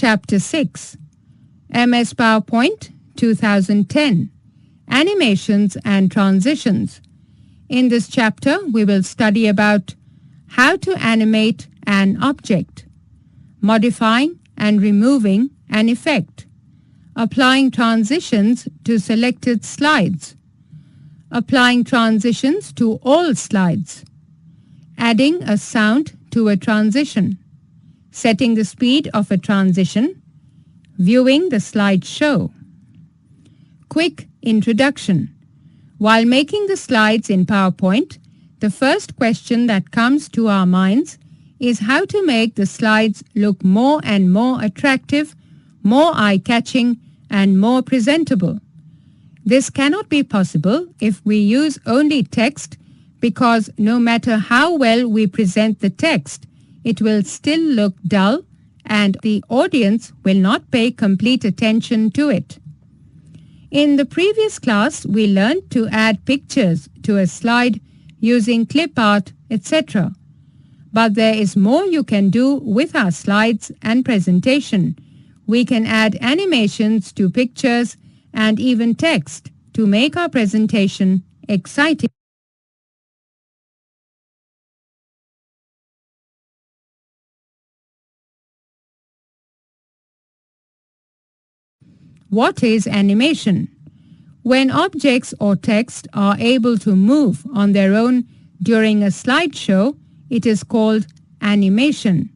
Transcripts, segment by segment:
Chapter 6, MS PowerPoint 2010, Animations and Transitions. In this chapter, we will study about how to animate an object, modifying and removing an effect, applying transitions to selected slides, applying transitions to all slides, adding a sound to a transition, setting the speed of a transition, viewing the slideshow. Quick introduction. While making the slides in PowerPoint, the first question that comes to our minds is how to make the slides look more and more attractive, more eye-catching, and more presentable. This cannot be possible if we use only text, because no matter how well we present the text, it will still look dull and the audience will not pay complete attention to it. In the previous class, we learned to add pictures to a slide using clip art, etc. But there is more you can do with our slides and presentation. We can add animations to pictures and even text to make our presentation exciting. What is animation? When objects or text are able to move on their own during a slideshow, it is called animation.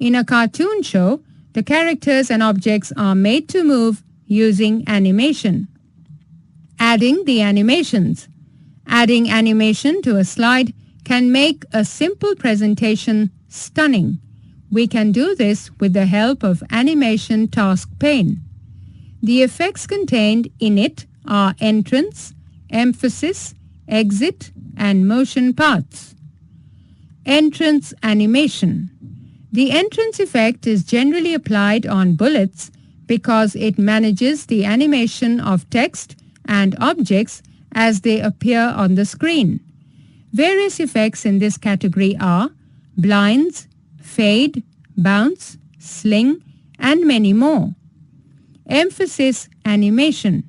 In a cartoon show, the characters and objects are made to move using animation. Adding the animations. Adding animation to a slide can make a simple presentation stunning. We can do this with the help of Animation Task Pane. The effects contained in it are entrance, emphasis, exit, and motion paths. Entrance animation. The entrance effect is generally applied on bullets because it manages the animation of text and objects as they appear on the screen. Various effects in this category are blinds, fade, bounce, sling, and many more. Emphasis animation.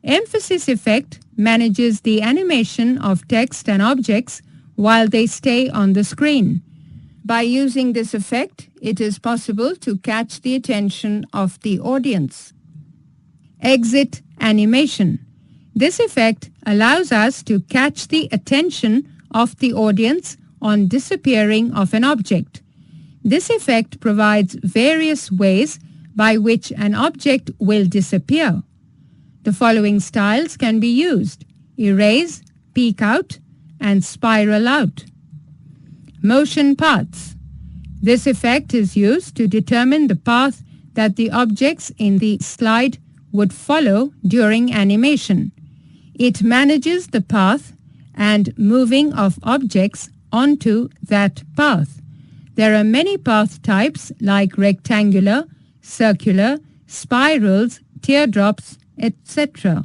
Emphasis effect manages the animation of text and objects while they stay on the screen. By using this effect, it is possible to catch the attention of the audience. Exit animation. This effect allows us to catch the attention of the audience on disappearing of an object. This effect provides various ways by which an object will disappear. The following styles can be used: erase, peek out, and spiral out. Motion paths. This effect is used to determine the path that the objects in the slide would follow during animation. It manages the path and moving of objects onto that path. There are many path types like rectangular, circular, spirals, teardrops, etc.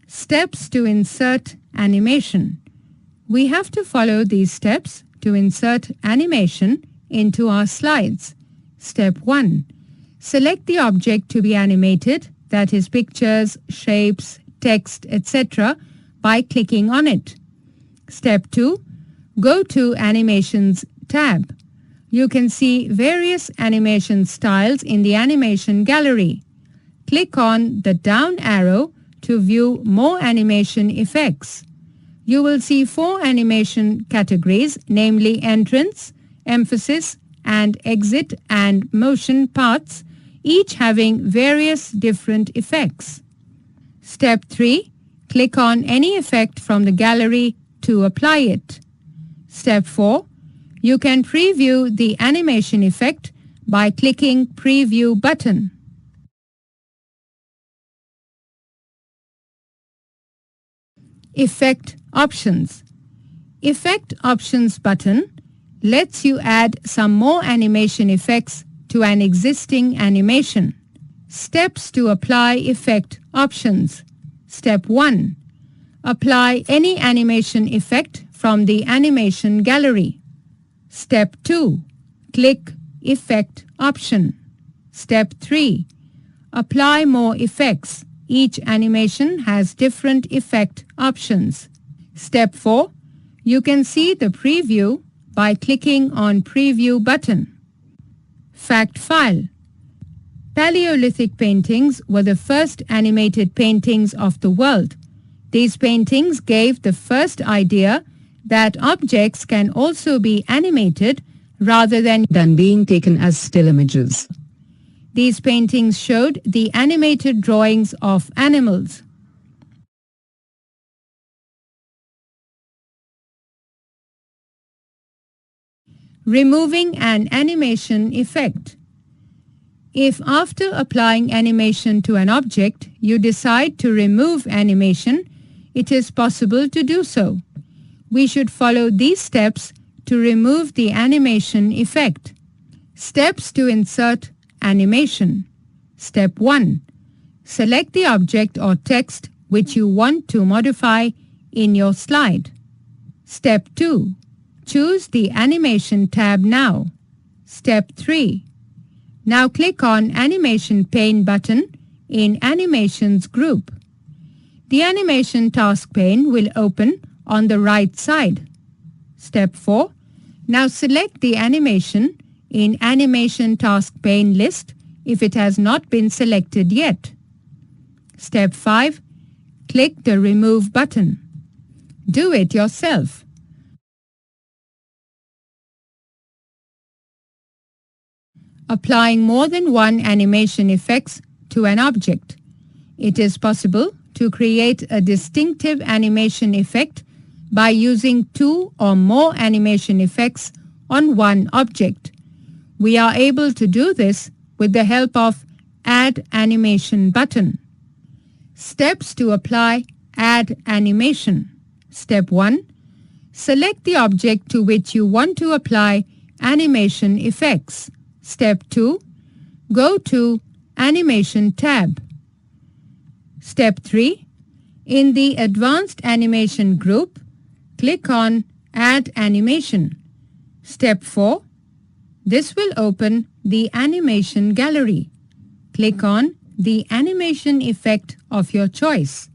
Steps to insert animation. We have to follow these steps to insert animation into our slides. Step 1. Select the object to be animated, that is pictures, shapes, text, etc. by clicking on it. Step 2. Go to Animations tab. You can see various animation styles in the animation gallery. Click on the down arrow to view more animation effects. You will see 4 animation categories, namely entrance, emphasis, and exit and motion paths, each having various different effects. Step 3. Click on any effect from the gallery to apply it. Step 4. You can preview the animation effect by clicking Preview button. Effect options. Effect options button lets you add some more animation effects to an existing animation. Steps to apply effect options. Step 1. Apply any animation effect from the animation gallery. Step 2. Click Effect option. Step 3. Apply more effects. Each animation has different effect options. Step 4. You can see the preview by clicking on Preview button. Fact file. Paleolithic paintings were the first animated paintings of the world. These paintings gave the first idea that objects can also be animated rather than being taken as still images. These paintings showed the animated drawings of animals. Removing an animation effect. If after applying animation to an object, you decide to remove animation, it is possible to do so. We should follow these steps to remove the animation effect. Steps to insert animation. Step 1. Select the object or text which you want to modify in your slide. Step 2. Choose the Animation tab now. Step 3. Now click on Animation Pane button in Animations group. The Animation task pane will open on the right side. Step 4. Now select the animation in Animation task pane list if it has not been selected yet. Step 5. Click the Remove button. Do it yourself. Applying more than one animation effects to an object. It is possible to create a distinctive animation effect by using 2 or more animation effects on one object. We are able to do this with the help of Add Animation button. Steps to apply Add Animation. Step 1. Select the object to which you want to apply animation effects. Step 2. Go to Animation tab. Step 3. In the Advanced Animation group, click on Add Animation. Step 4. This will open the animation gallery. Click on the animation effect of your choice.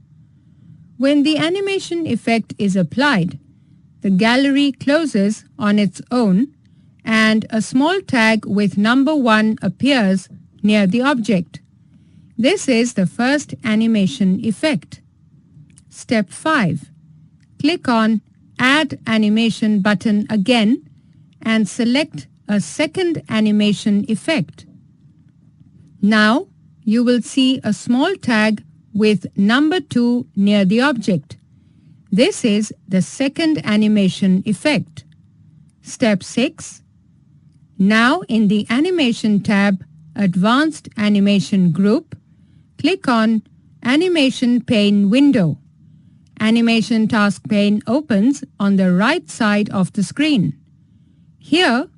When the animation effect is applied, the gallery closes on its own and a small tag with number 1 appears near the object. This is the first animation effect. Step 5. Click on Add Animation button again and select a second animation effect. Now you will see a small tag with number 2 near the object. This is the second animation effect. Step 6. Now in the Animation tab, Advanced Animation group, click on Animation pane window. Animation task pane opens on the right side of the screen. Here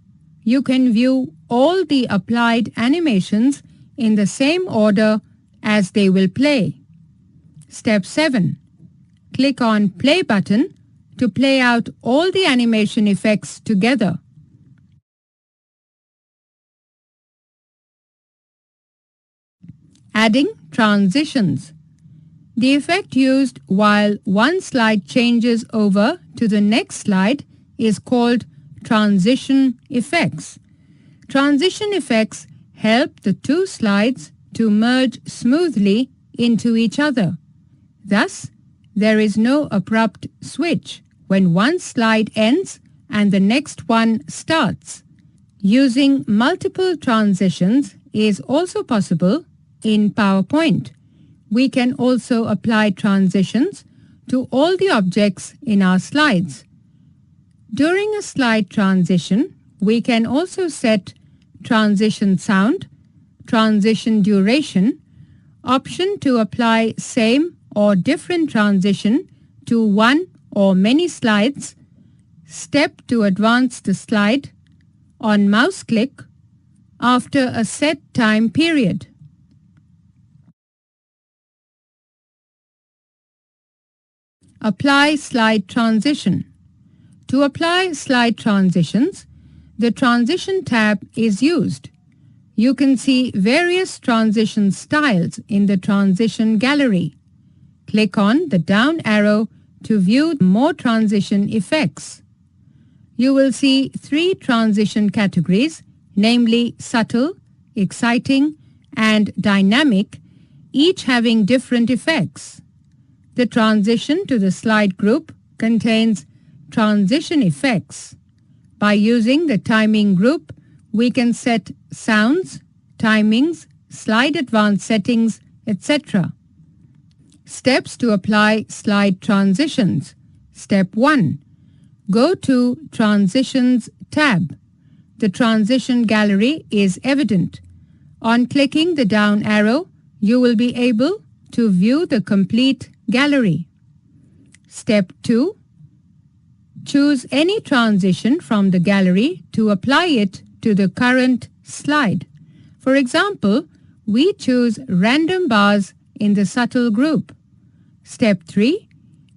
you can view all the applied animations in the same order as they will play. Step 7. Click on Play button to play out all the animation effects together. Adding transitions. The effect used while one slide changes over to the next slide is called transition effects. Transition effects help the two slides to merge smoothly into each other. Thus, there is no abrupt switch when one slide ends and the next one starts. Using multiple transitions is also possible in PowerPoint. We can also apply transitions to all the objects in our slides. During a slide transition, we can also set transition sound, transition duration, option to apply same or different transition to one or many slides, step to advance the slide, on mouse click, after a set time period. Apply slide transition. To apply slide transitions, the Transition tab is used. You can see various transition styles in the transition gallery. Click on the down arrow to view more transition effects. You will see 3 transition categories, namely subtle, exciting, and dynamic, each having different effects. The transition to the slide group contains transition effects. By using the timing group, we can set sounds, timings, slide advance settings, etc. Steps to apply slide transitions. Step 1. Go to Transitions tab. The transition gallery is evident. On clicking the down arrow, you will be able to view the complete gallery. Step 2. Choose any transition from the gallery to apply it to the current slide. For example, we choose random bars in the subtle group. Step 3.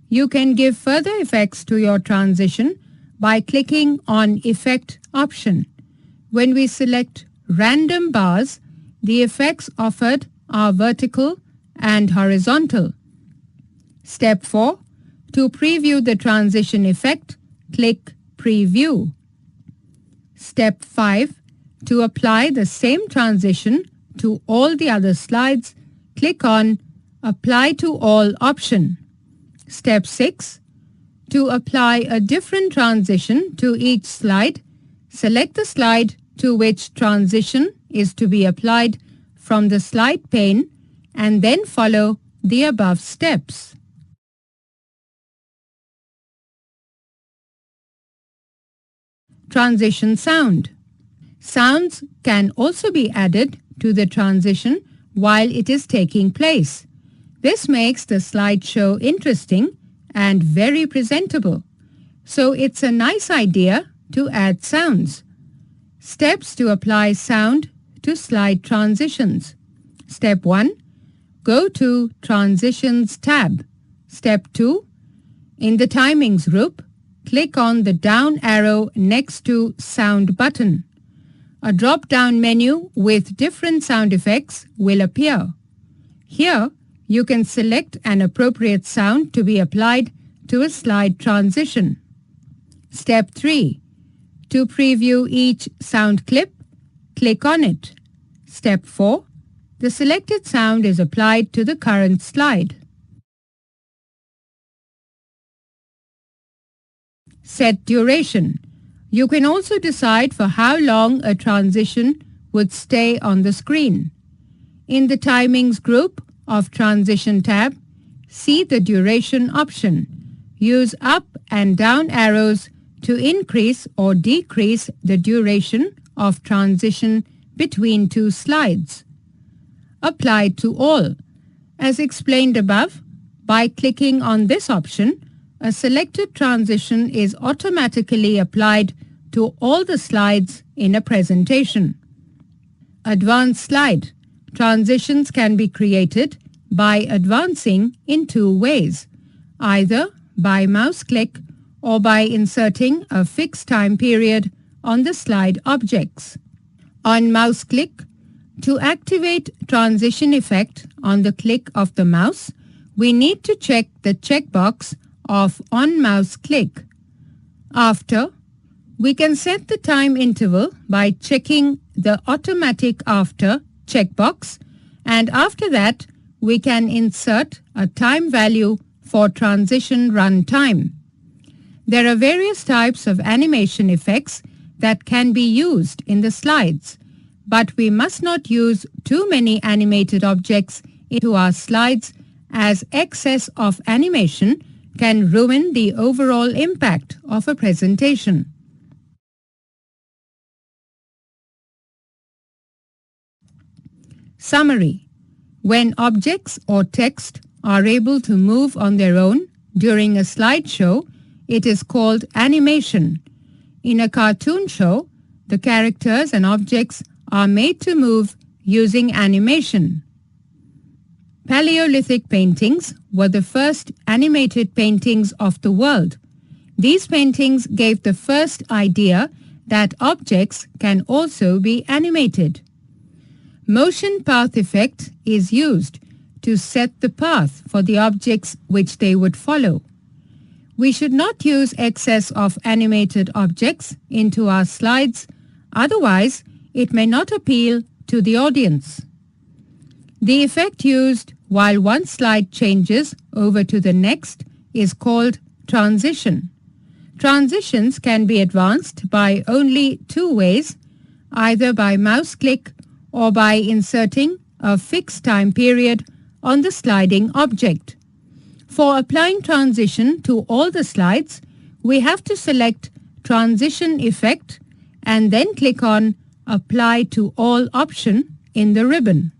You can give further effects to your transition by clicking on Effect option. When we select random bars, the effects offered are vertical and horizontal. Step 4. To preview the transition effect, click Preview. Step 5. To apply the same transition to all the other slides, click on Apply to All option. Step 6. To apply a different transition to each slide, select the slide to which transition is to be applied from the slide pane and then follow the above steps. Transition sound. Sounds can also be added to the transition while it is taking place. This makes the slideshow interesting and very presentable. So it's a nice idea to add sounds. Steps to apply sound to slide transitions. Step 1. Go to Transitions tab. Step 2. In the Timings group, click on the down arrow next to Sound button. A drop-down menu with different sound effects will appear. Here, you can select an appropriate sound to be applied to a slide transition. Step 3. To preview each sound clip, click on it. Step 4. The selected sound is applied to the current slide. Set duration. You can also decide for how long a transition would stay on the screen. In the Timings group of Transition tab, see the Duration option. Use up and down arrows to increase or decrease the duration of transition between 2 slides. Apply to all. As explained above, by clicking on this option, a selected transition is automatically applied to all the slides in a presentation. Advanced slide. Transitions can be created by advancing in 2 ways, either by mouse click or by inserting a fixed time period on the slide objects. On mouse click, to activate transition effect on the click of the mouse, we need to check the checkbox of On Mouse Click. After, we can set the time interval by checking the Automatic After checkbox, and after that, we can insert a time value for transition run time. There are various types of animation effects that can be used in the slides, but we must not use too many animated objects into our slides, as excess of animation can ruin the overall impact of a presentation. Summary. When objects or text are able to move on their own during a slideshow, it is called animation. In a cartoon show, the characters and objects are made to move using animation. Paleolithic paintings were the first animated paintings of the world. These paintings gave the first idea that objects can also be animated. Motion path effect is used to set the path for the objects which they would follow. We should not use excess of animated objects into our slides, otherwise it may not appeal to the audience. The effect used while one slide changes over to the next is called transition. Transitions can be advanced by only two ways, either by mouse click or by inserting a fixed time period on the sliding object. For applying transition to all the slides, we have to select Transition Effect and then click on Apply to All option in the ribbon.